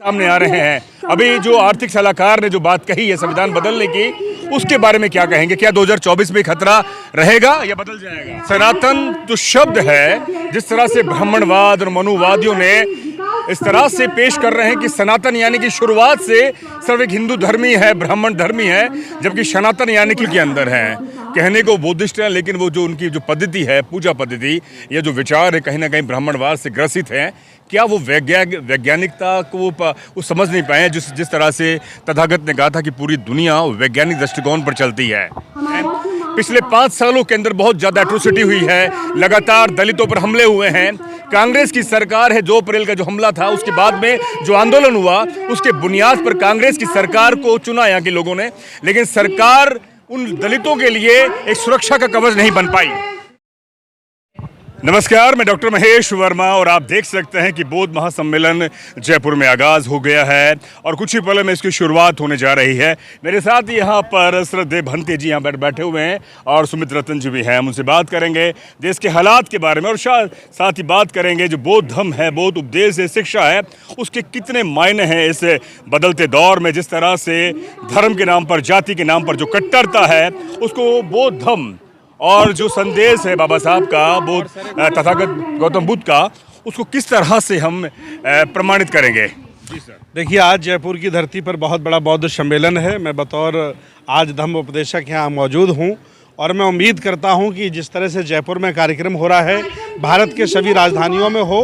सामने आ रहे हैं। अभी जो आर्थिक सलाहकार ने जो बात कही है संविधान बदलने की, उसके बारे में क्या कहेंगे? क्या 2024 में खतरा रहेगा या बदल जाएगा? सनातन जो शब्द है, जिस तरह से ब्राह्मणवाद और मनुवादियों ने इस तरह से पेश कर रहे हैं कि सनातन यानी कि शुरुआत से सिर्फ एक हिंदू धर्मी है, ब्राह्मण धर्मी है, जबकि सनातन यानी कि के अंदर है। कहने को बुद्धिस्ट है, लेकिन वो जो उनकी जो पद्धति है, पूजा पद्धति, ये जो विचार है, कहीं ना कहीं ब्राह्मणवाद से ग्रसित है। क्या वो वैज्ञानिकता को वो समझ नहीं पाए जिस तरह से तथागत ने कहा था कि पूरी दुनिया वैज्ञानिक दृष्टिकोण पर चलती है। पिछले 5 सालों के अंदर बहुत ज़्यादा एट्रोसिटी हुई है, लगातार दलितों पर हमले हुए हैं। कांग्रेस की सरकार है, 2 अप्रैल का जो हमला था, उसके बाद में जो आंदोलन हुआ, उसके बुनियाद पर कांग्रेस की सरकार को चुना यहाँ के लोगों ने, लेकिन सरकार उन दलितों के लिए एक सुरक्षा का कवच नहीं बन पाई। नमस्कार, मैं डॉक्टर महेश वर्मा और आप देख सकते हैं कि बौद्ध महासम्मेलन जयपुर में आगाज़ हो गया है और कुछ ही पलों में इसकी शुरुआत होने जा रही है। मेरे साथ यहाँ पर श्रद्धेय भंते जी यहाँ पर बैठे हुए हैं और सुमित रतन जी भी हैं। हम उनसे बात करेंगे देश के हालात के बारे में और साथ ही बात करेंगे जो बौद्ध धर्म है, बौद्ध उपदेश है, शिक्षा है, उसके कितने मायने हैं इस बदलते दौर में। जिस तरह से धर्म के नाम पर, जाति के नाम पर जो कट्टरता है, उसको बौद्ध धर्म और जो संदेश है बाबा साहब का, बौद्ध तथागत गौतम बुद्ध का, उसको किस तरह से हम प्रमाणित करेंगे? जी सर। देखिए, आज जयपुर की धरती पर बहुत बड़ा बौद्ध सम्मेलन है। मैं बतौर आज धम्म उपदेशक यहाँ मौजूद हूँ और मैं उम्मीद करता हूँ कि जिस तरह से जयपुर में कार्यक्रम हो रहा है, भारत के सभी राजधानियों में हो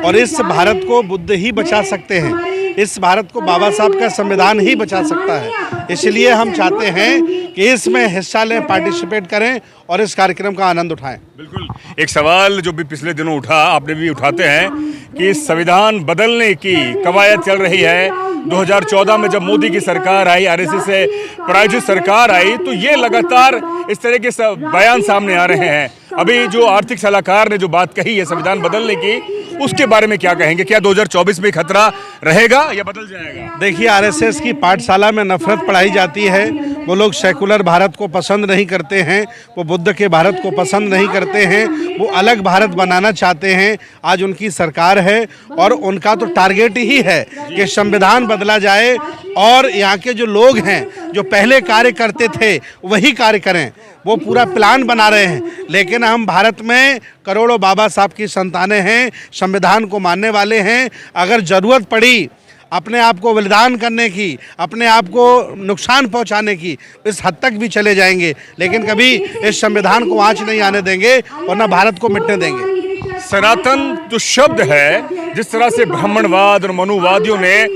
और इस भारत को बुद्ध ही बचा सकते हैं, इस भारत को बाबा साहब का संविधान ही बचा सकता है। इसलिए हम चाहते हैं कि इसमें हिस्सा लें, पार्टिसिपेट करें और इस कार्यक्रम का आनंद उठाएं। बिल्कुल। एक सवाल जो भी पिछले दिनों उठा, आपने भी उठाते हैं कि संविधान बदलने की कवायद चल रही है। 2014 में जब मोदी की सरकार आई, आरएसएस से प्रायोजित सरकार आई, तो ये लगातार इस तरह के बयान सामने आ रहे हैं। अभी जो आर्थिक सलाहकार ने जो बात कही है संविधान बदलने की, उसके बारे में क्या कहेंगे? क्या 2024 में खतरा रहेगा या बदल जाएगा? देखिए, आरएसएस की पाठशाला में नफरत पढ़ाई जाती है। वो लोग सेकुलर भारत को पसंद नहीं करते हैं, वो बुद्ध के भारत को पसंद नहीं करते हैं, वो अलग भारत बनाना चाहते हैं। आज उनकी सरकार है और उनका तो टारगेट ही है कि संविधान बदला जाए और यहाँ के जो लोग हैं जो पहले कार्य करते थे वही कार्य करें। वो पूरा प्लान बना रहे हैं। लेकिन हम भारत में करोड़ों बाबा साहब की संतानें हैं, संविधान को मानने वाले हैं। अगर ज़रूरत पड़ी अपने आप को बलिदान करने की, अपने आप को नुकसान पहुंचाने की, इस हद तक भी चले जाएंगे, लेकिन कभी इस संविधान को आँच नहीं आने देंगे और न भारत को मिटने देंगे। सनातन जो शब्द है, जिस तरह से ब्राह्मणवाद और मनुवादियों ने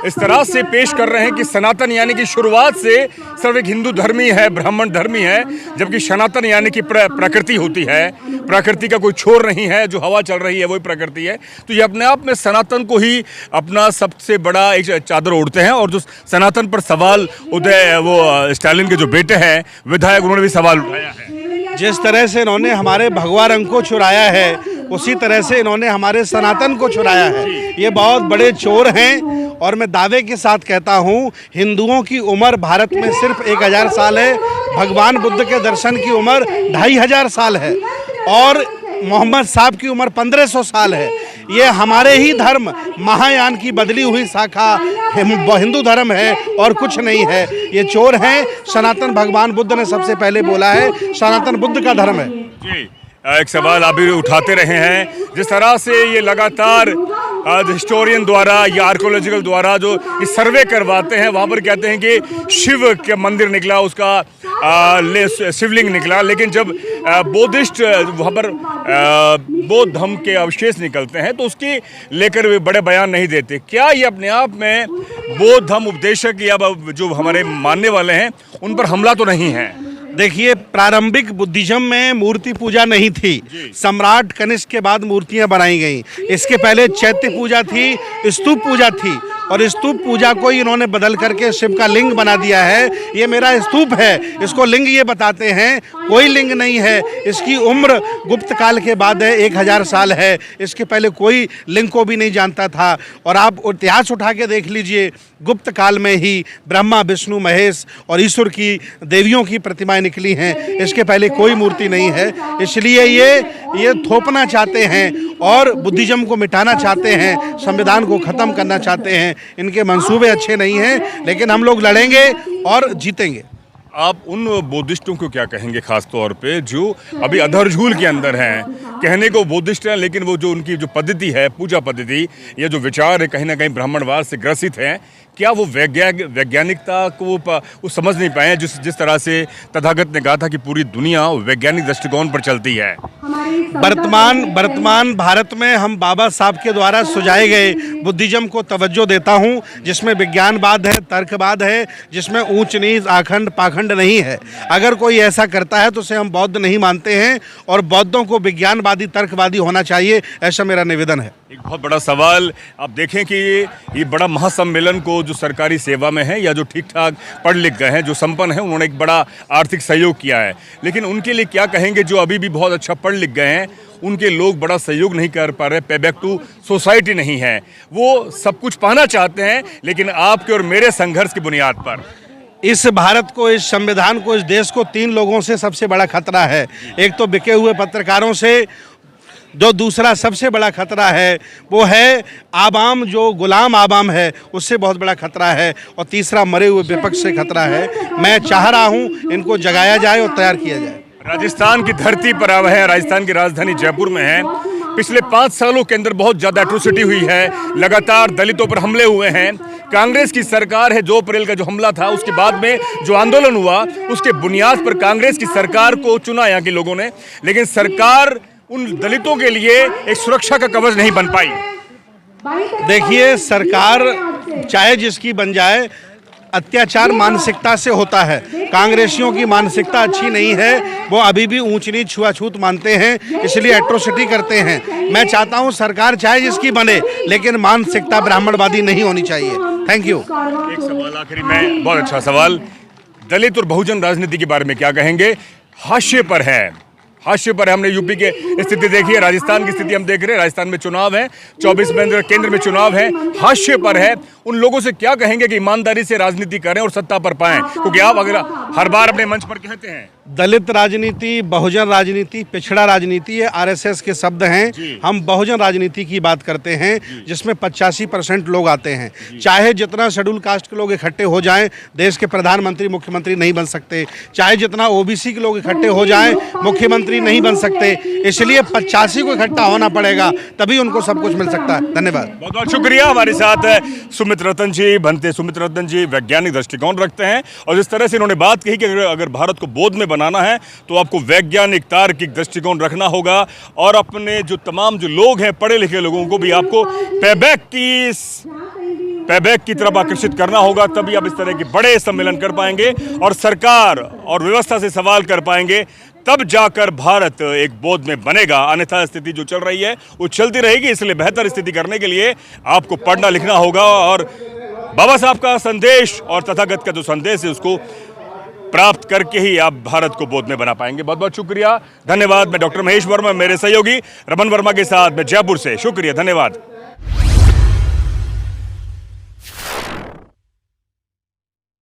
इस तरह से पेश कर रहे हैं कि सनातन यानी कि शुरुआत से सिर्फ एक हिंदू धर्मी है, ब्राह्मण धर्मी है, जबकि सनातन यानी कि प्रकृति होती है, प्रकृति का कोई छोर नहीं है, जो हवा चल रही है वही प्रकृति है। तो ये अपने आप में सनातन को ही अपना सबसे बड़ा एक चादर ओढ़ते हैं। और जो सनातन पर सवाल वो स्टालिन के जो बेटे हैं विधायक, उन्होंने भी सवाल उठाया है। जिस तरह से इन्होंने हमारे भगवा रंग को चुराया है, उसी तरह से इन्होंने हमारे सनातन को चुराया है। ये बहुत बड़े चोर हैं और मैं दावे के साथ कहता हूँ, हिंदुओं की उम्र भारत में सिर्फ 1000 साल है, भगवान बुद्ध के दर्शन की उम्र 2500 साल है और मोहम्मद साहब की उम्र 1500 साल है। ये हमारे ही धर्म महायान की बदली हुई शाखा हिंदू धर्म है और कुछ नहीं है। ये चोर हैं। सनातन भगवान बुद्ध ने सबसे पहले बोला है, सनातन बुद्ध का धर्म है। जी, एक सवाल आप भी उठाते रहे हैं। जिस तरह से ये लगातार हिस्टोरियन द्वारा या आर्कोलॉजिकल द्वारा जो ये सर्वे करवाते हैं, वहाँ पर कहते हैं कि शिव के मंदिर निकला, उसका शिवलिंग निकला, लेकिन जब बौद्धिस्ट वहाँ पर बौद्ध धर्म के अवशेष निकलते हैं तो उसकी लेकर वे बड़े बयान नहीं देते। क्या ये अपने आप में बौद्ध धर्म उपदेशक या जो हमारे मानने वाले हैं उन पर हमला तो नहीं है? देखिए, प्रारंभिक बुद्धिज्म में मूर्ति पूजा नहीं थी। सम्राट कनिष्क के बाद मूर्तियां बनाई गईं। इसके पहले चैत्य पूजा थी, स्तूप पूजा थी और स्तूप पूजा को इन्होंने बदल करके शिव का लिंग बना दिया है। ये मेरा स्तूप है, इसको लिंग ये बताते हैं, कोई लिंग नहीं है। इसकी उम्र गुप्त काल के बाद है, 1000 साल है। इसके पहले कोई लिंग को भी नहीं जानता था। और आप इतिहास उठा के देख लीजिए, गुप्त काल में ही ब्रह्मा, विष्णु, महेश और ईश्वर की, देवियों की प्रतिमाएं निकली हैं। इसके पहले कोई मूर्ति नहीं है। इसलिए ये थोपना चाहते हैं और बुद्धिज्म को मिटाना चाहते हैं, संविधान को ख़त्म करना चाहते हैं। इनके मंसूबे अच्छे नहीं हैं, लेकिन हम लोग लड़ेंगे और जीतेंगे। आप उन बुद्धिस्टों को क्या कहेंगे खास तौर पे जो अभी अधरझूल के अंदर हैं? कहने को बुद्धिस्ट हैं, लेकिन वो जो उनकी जो पद्धति है, पूजा पद्धति या जो विचार है, कहीं ना कहीं ब्राह्मणवाद से ग्रसित हैं। क्या वो वैज्ञानिकता को वो समझ नहीं पाए हैं? जिस तरह से तथागत ने कहा था कि पूरी दुनिया वैज्ञानिक दृष्टिकोण पर चलती है। वर्तमान भारत में हम बाबा साहब के द्वारा सुझाए गए बुद्धिज्म को तवज्जो देता हूं, जिसमें विज्ञानवाद है, तर्कवाद है, जिसमें ऊंच नीच आखंड पाखंड नहीं है। अगर कोई ऐसा करता है तो उसे हम बौद्ध नहीं मानते हैं, और बौद्धों को विज्ञानवादी तर्कवादी होना चाहिए, ऐसा मेरा निवेदन है। एक बहुत बड़ा सवाल आप देखें कि ये बड़ा महासम्मेलन को जो सरकारी सेवा में है या जो ठीक ठाक पढ़ लिख गए हैं, जो संपन्न है, उन्होंने एक बड़ा आर्थिक सहयोग किया है, लेकिन उनके लिए क्या कहेंगे जो अभी भी बहुत अच्छा पढ़ लिख गए हैं? उनके लोग बड़ा सहयोग नहीं कर पा रहे, पे बैक टू सोसाइटी नहीं है, वो सब कुछ पाना चाहते हैं, लेकिन आपके और मेरे संघर्ष की बुनियाद पर। इस भारत को, इस संविधान को, इस देश को 3 लोगों से सबसे बड़ा खतरा है। एक तो बिके हुए पत्रकारों से, जो दूसरा सबसे बड़ा खतरा है वो है आवाम, जो गुलाम आवाम है उससे बहुत बड़ा खतरा है, और तीसरा मरे हुए विपक्ष से खतरा है। मैं चाह रहा हूं इनको जगाया जाए और तैयार किया जाए। राजस्थान की धरती पर आए हैं, राजस्थान की राजधानी जयपुर में है। पिछले 5 सालों के अंदर बहुत ज्यादा एट्रोसिटी हुई है, लगातार दलितों पर हमले हुए हैं। कांग्रेस की सरकार है, 2 अप्रैल का जो हमला था उसके बाद में जो आंदोलन हुआ, उसके बुनियाद पर कांग्रेस की सरकार को चुना यहाँ के लोगों ने, लेकिन सरकार उन दलितों के लिए एक सुरक्षा का कवच नहीं बन पाई। देखिए, सरकार चाहे जिसकी बन जाए, अत्याचार मानसिकता से होता है। कांग्रेसियों की मानसिकता अच्छी नहीं है, वो अभी भी ऊंच नीच छुआछूत मानते हैं, इसलिए एट्रोसिटी करते हैं। मैं चाहता हूं सरकार चाहे जिसकी बने, लेकिन मानसिकता ब्राह्मणवादी नहीं होनी चाहिए। Thank you. एक सवाल आखिरी में, बहुत अच्छा सवाल, दलित और बहुजन राजनीति के बारे में क्या कहेंगे? हाशिए पर है, हाशिए पर है। हमने यूपी के स्थिति देखी है, राजस्थान की स्थिति हम देख रहे हैं, राजस्थान में चुनाव है, 24 में केंद्र में चुनाव है, हाशिए पर है। उन लोगों से क्या कहेंगे कि ईमानदारी से राजनीति करें और सत्ता पर पाएं? क्योंकि आप अगर हर बार अपने मंच पर कहते हैं दलित राजनीति, बहुजन राजनीति, पिछड़ा राजनीति, ये आरएसएस के शब्द हैं। हम बहुजन राजनीति की बात करते हैं, जिसमें 85% लोग आते हैं। चाहे जितना शेड्यूल कास्ट के लोग इकट्ठे हो जाएं, देश के प्रधानमंत्री मुख्यमंत्री नहीं बन सकते। चाहे जितना ओबीसी के लोग इकट्ठे हो जाएं, मुख्यमंत्री नहीं बन सकते। इसलिए 85 को इकट्ठा होना पड़ेगा, तभी उनको सब कुछ मिल सकता है। धन्यवाद। बहुत बहुत शुक्रिया। हमारे साथ सुमित रतन जी, बनते सुमित रतन जी वैज्ञानिक दृष्टिकोण रखते हैं, और जिस तरह से इन्होंने बात कही कि अगर भारत को बोध में बनाना है तो आपको वैज्ञानिक तार्किक दृष्टिकोण रखना होगा, और अपने जो तमाम जो लोग हैं, पढ़े लिखे लोगों को भी आपको पेबैक की तरफ आकर्षित करना होगा, तभी आप इस तरह के बड़े सम्मेलन कर पाएंगे और सरकार और व्यवस्था से सवाल कर पाएंगे। तब जाकर भारत एक बोध में बनेगा, अन्यथा स्थिति जो चल रही है वो चलती रहेगी। इसलिए बेहतर स्थिति करने के लिए आपको पढ़ना लिखना होगा, और बाबा साहब का संदेश और तथागत का जो संदेश है उसको प्राप्त करके ही आप भारत को बोध में बना पाएंगे। बहुत बहुत शुक्रिया, धन्यवाद। मैं डॉक्टर महेश वर्मा, मेरे सहयोगी रमन वर्मा के साथ मैं जयपुर से। शुक्रिया, धन्यवाद।